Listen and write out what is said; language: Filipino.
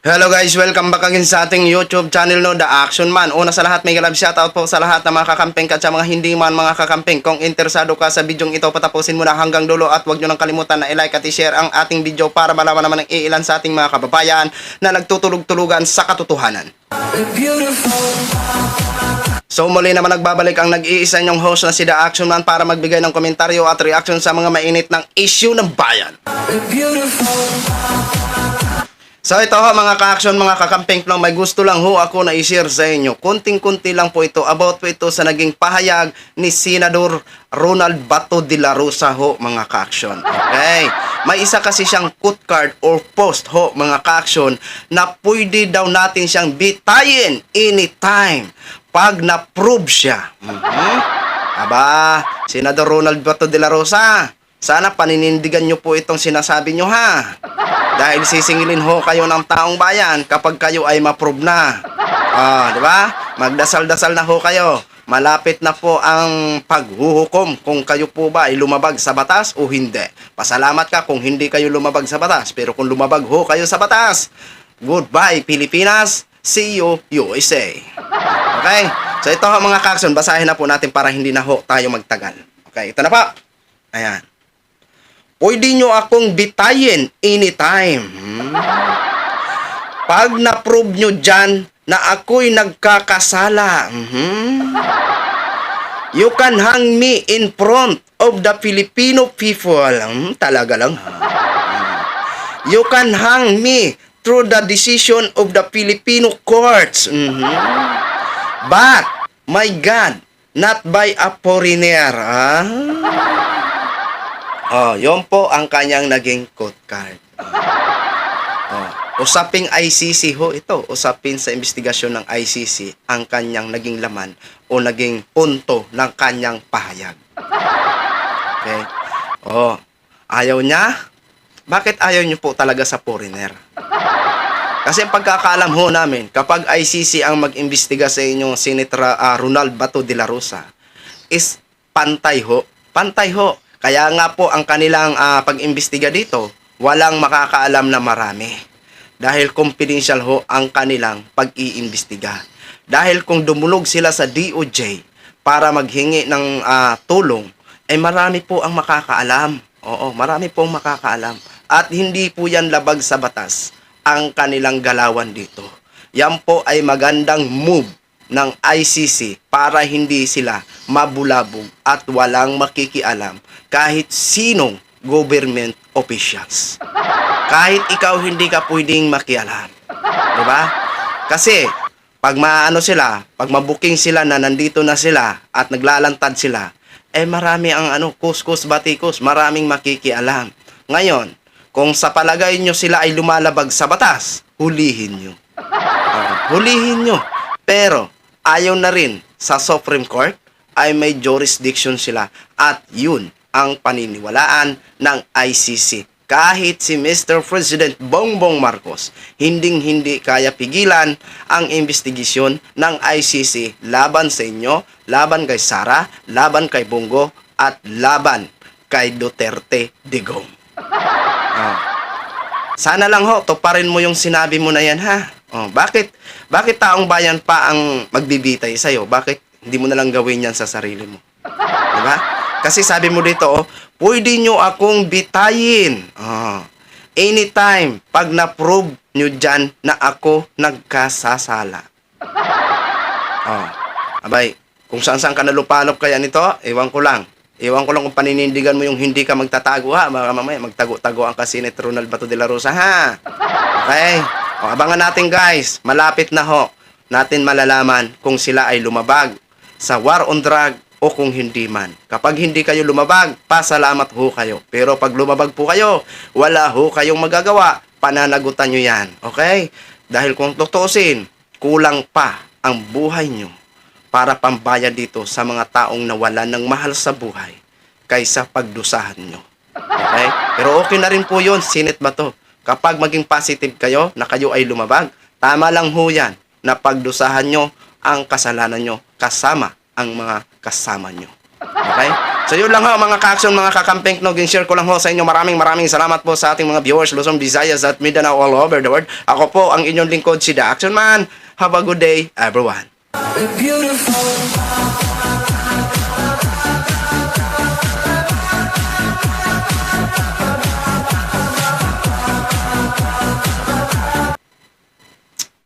Hello guys, welcome back again sa ating YouTube channel no, The Action Man. Una sa lahat, may galab shoutout po sa lahat ng mga kakamping at sa mga hindi man mga kakamping. Kung interesado ka sa bidyong ito, patapusin mo na hanggang dulo at huwag nyo nang kalimutan na i-like at i-share ang ating video para malaman naman ng iilan sa ating mga kababayan na nagtutulog-tulugan sa katotohanan. So muli naman nagbabalik ang nag-iisa nyong host na si The Action Man para magbigay ng komentaryo at reaction sa mga mainit ng issue ng bayan. So ito ho mga ka-action, mga kakamping no, may gusto lang ho ako na i-share sa inyo. Kunting-kunti lang po ito about po ito sa naging pahayag ni Senador Ronald Bato de la Rosa ho mga ka-action. Okay? May isa kasi siyang quote card or post ho mga ka-action na pwede daw natin siyang bitayin anytime pag na-prove siya. Aba, Senador Ronald Bato de la Rosa, sana paninindigan nyo po itong sinasabi nyo ha. Dahil sisingilin ho kayo ng taong bayan kapag kayo ay ma-prove na. Di ba? Magdasal-dasal na ho kayo. Malapit na po ang paghuhukom kung kayo po ba ay lumabag sa batas o hindi. Pasalamat ka kung hindi kayo lumabag sa batas. Pero kung lumabag ho kayo sa batas, goodbye Pilipinas, see you USA. Okay? So ito ho mga ka-action, basahin na po natin para hindi na ho tayo magtagal. Okay, ito na po. Ayan. Pwede nyo akong bitayin anytime. Pag na-prove nyo dyan na ako'y nagkakasala, you can hang me in front of the Filipino people. Talaga lang. You can hang me through the decision of the Filipino courts. But, my God, not by a foreigner. Yun po ang kanyang naging quote card. Usaping ICC ho ito. Usapin sa investigasyon ng ICC ang kanyang naging laman o naging punto ng kanyang pahayag. Okay? Ayaw niya? Bakit ayaw niyo po talaga sa foreigner? Kasi ang pagkakaalam ho namin, kapag ICC ang mag-imbestiga sa inyong Senator Ronald Bato de la Rosa, is pantay ho. Pantay ho. Kaya nga po ang kanilang pag-imbestiga dito, walang makakaalam na marami. Dahil confidential ho ang kanilang pag-iimbestiga. Dahil kung dumulog sila sa DOJ para maghingi ng tulong, ay marami po ang makakaalam. Oo, marami pong makakaalam. At hindi po yan labag sa batas ang kanilang galawan dito. Yan po ay magandang move ng ICC para hindi sila mabulabog at walang makikialam kahit sinong government officials. Kahit ikaw hindi ka pwedeng makialam. Diba? Kasi pag pag mabuking sila na nandito na sila at naglalantad sila, marami ang kuskus batikos, maraming makikialam. Ngayon, kung sa palagay nyo sila ay lumalabag sa batas, hulihin nyo. Hulihin nyo. Pero ayaw na rin sa Supreme Court ay may jurisdiction sila at yun ang paniniwalaan ng ICC. Kahit si Mr. President Bongbong Marcos hindi kaya pigilan ang investigasyon ng ICC laban sa inyo, laban kay Sara, laban kay Bongo at laban kay Duterte Digong. Sana lang ho, tuparin mo yung sinabi mo na yan ha. Bakit taong bayan pa ang magbibitay sa'yo? Bakit hindi mo na lang gawin yan sa sarili mo? Diba? Kasi sabi mo dito, pwede nyo akong bitayin. Anytime, pag na-prove nyo dyan na ako nagkasasala. Abay, kung saan-saan ka nalupalop kaya nito, ewan ko lang. Ewan ko lang kung paninindigan mo yung hindi ka magtatago ha. Mamaya magtago-tago ang Senator Ronald Bato de la Rosa ha. Okay? Abangan natin guys. Malapit na ho. Natin malalaman kung sila ay lumabag sa war on drug o kung hindi man. Kapag hindi kayo lumabag, pasalamat ho kayo. Pero pag lumabag po kayo, wala ho kayong magagawa. Pananagutan nyo yan. Okay? Dahil kung tutusin, kulang pa ang buhay nyo para pambayad dito sa mga taong nawalan ng mahal sa buhay kaysa pagdusahan nyo. Okay? Pero okay na rin po yun, Senate Bato. Kapag maging positive kayo na kayo ay lumabag, tama lang ho yan na pagdusahan nyo ang kasalanan nyo kasama ang mga kasama nyo. Okay? So yun lang ho mga ka-action, mga kakamping, no, share ko lang ho sa inyo. Maraming salamat po sa ating mga viewers, Luzon, Visayas at Mindanao all over the world. Ako po ang inyong lingkod, si The Action Man. Have a good day, everyone. Beautiful.